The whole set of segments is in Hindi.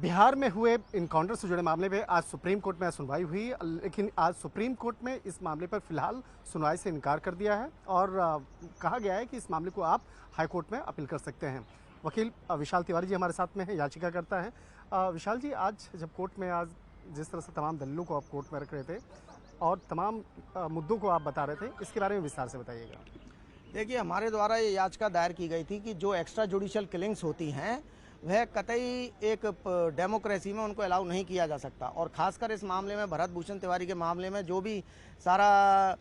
बिहार में हुए इनकाउंटर से जुड़े मामले में आज सुप्रीम कोर्ट में सुनवाई हुई, लेकिन आज सुप्रीम कोर्ट में इस मामले पर फिलहाल सुनवाई से इनकार कर दिया है और कहा गया है कि इस मामले को आप हाई कोर्ट में अपील कर सकते हैं। वकील विशाल तिवारी जी हमारे साथ में हैं, याचिका करता है। विशाल जी, आज जब कोर्ट में आज जिस तरह से तमाम दलीलों को आप कोर्ट में रख रहे थे और तमाम मुद्दों को आप बता रहे थे, इसके बारे में विस्तार से बताइएगा। देखिए, हमारे द्वारा ये याचिका दायर की गई थी कि जो एक्स्ट्रा जुडिशियल किलिंग्स होती हैं वह कतई एक डेमोक्रेसी में उनको अलाउ नहीं किया जा सकता। और ख़ासकर इस मामले में भरत भूषण तिवारी के मामले में जो भी सारा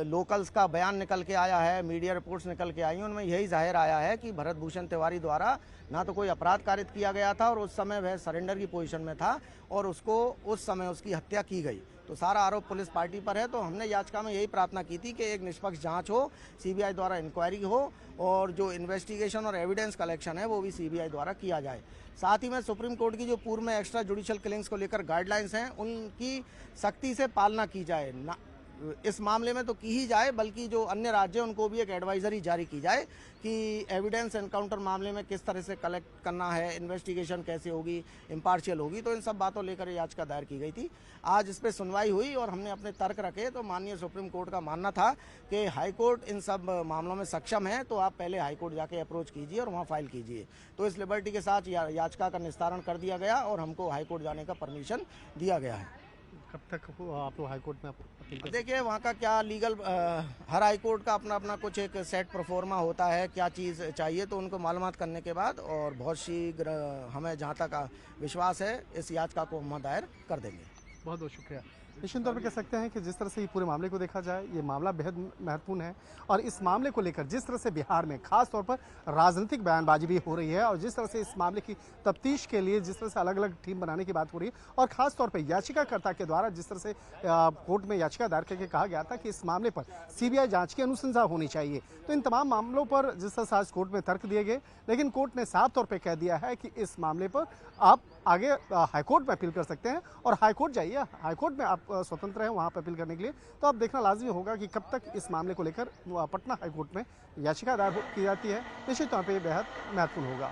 लोकल्स का बयान निकल के आया है, मीडिया रिपोर्ट्स निकल के आई, उनमें यही जाहिर आया है कि भरत भूषण तिवारी द्वारा ना तो कोई अपराध कारित किया गया था और उस समय वह सरेंडर की पोजीशन में था और उसको उस समय उसकी हत्या की गई। तो सारा आरोप पुलिस पार्टी पर है। तो हमने याचिका में यही प्रार्थना की थी कि एक निष्पक्ष जांच हो, सीबीआई द्वारा इंक्वायरी हो और जो इन्वेस्टिगेशन और एविडेंस कलेक्शन है वो भी सीबीआई द्वारा किया जाए। साथ ही में सुप्रीम कोर्ट की जो पूर्व में एक्स्ट्रा जुडिशियल किलिंग्स को लेकर गाइडलाइंस हैं उनकी सख्ती से पालना की जाए। ना इस मामले में तो की ही जाए, बल्कि जो अन्य राज्य हैं उनको भी एक एडवाइजरी जारी की जाए कि एविडेंस एनकाउंटर मामले में किस तरह से कलेक्ट करना है, इन्वेस्टिगेशन कैसे होगी, इम्पार्शियल होगी। तो इन सब बातों लेकर याचिका दायर की गई थी। आज इस पर सुनवाई हुई और हमने अपने तर्क रखे। तो माननीय सुप्रीम कोर्ट का मानना था कि हाई कोर्ट इन सब मामलों में सक्षम है, तो आप पहले हाई कोर्ट जाके अप्रोच कीजिए और वहाँ फाइल कीजिए। तो इस लिबर्टी के साथ याचिका का निस्तारण कर दिया गया और हमको हाई कोर्ट जाने का परमिशन दिया गया है। कब तक आप लोग हाई कोर्ट में अपील कर? देखिए, वहाँ का क्या लीगल हर हाई कोर्ट का अपना अपना कुछ एक सेट प्रोफोर्मा होता है, क्या चीज़ चाहिए, तो उनको मालूमात करने के बाद और बहुत शीघ्र हमें जहाँ तक विश्वास है इस याचिका को हम दायर कर देंगे। बहुत बहुत शुक्रिया। निश्चित तौर पर कह सकते हैं कि जिस तरह से ये पूरे मामले को देखा जाए, ये मामला बेहद महत्वपूर्ण है और इस मामले को लेकर जिस तरह से बिहार में खास तौर पर राजनीतिक बयानबाजी भी हो रही है और जिस तरह से इस मामले की तफ्तीश के लिए जिस तरह से अलग अलग टीम बनाने की बात हो रही है और खास तौर पर याचिकाकर्ता के द्वारा जिस तरह से कोर्ट में याचिका दायर करके कहा गया था कि इस मामले पर सीबीआई जांच की अनुशंसा होनी चाहिए। तो इन तमाम मामलों पर जिस तरह से आज कोर्ट में तर्क दिए गए, लेकिन कोर्ट ने साफ तौर पर कह दिया है कि इस मामले पर आप आगे हाईकोर्ट में अपील कर सकते हैं और हाईकोर्ट जाइए, हाईकोर्ट में आप स्वतंत्र हैं वहां पर अपील करने के लिए। तो अब देखना लाजमी होगा कि कब तक इस मामले को लेकर पटना हाईकोर्ट में याचिका दायर की जाती है। निश्चित तौर पर यह बेहद महत्वपूर्ण होगा।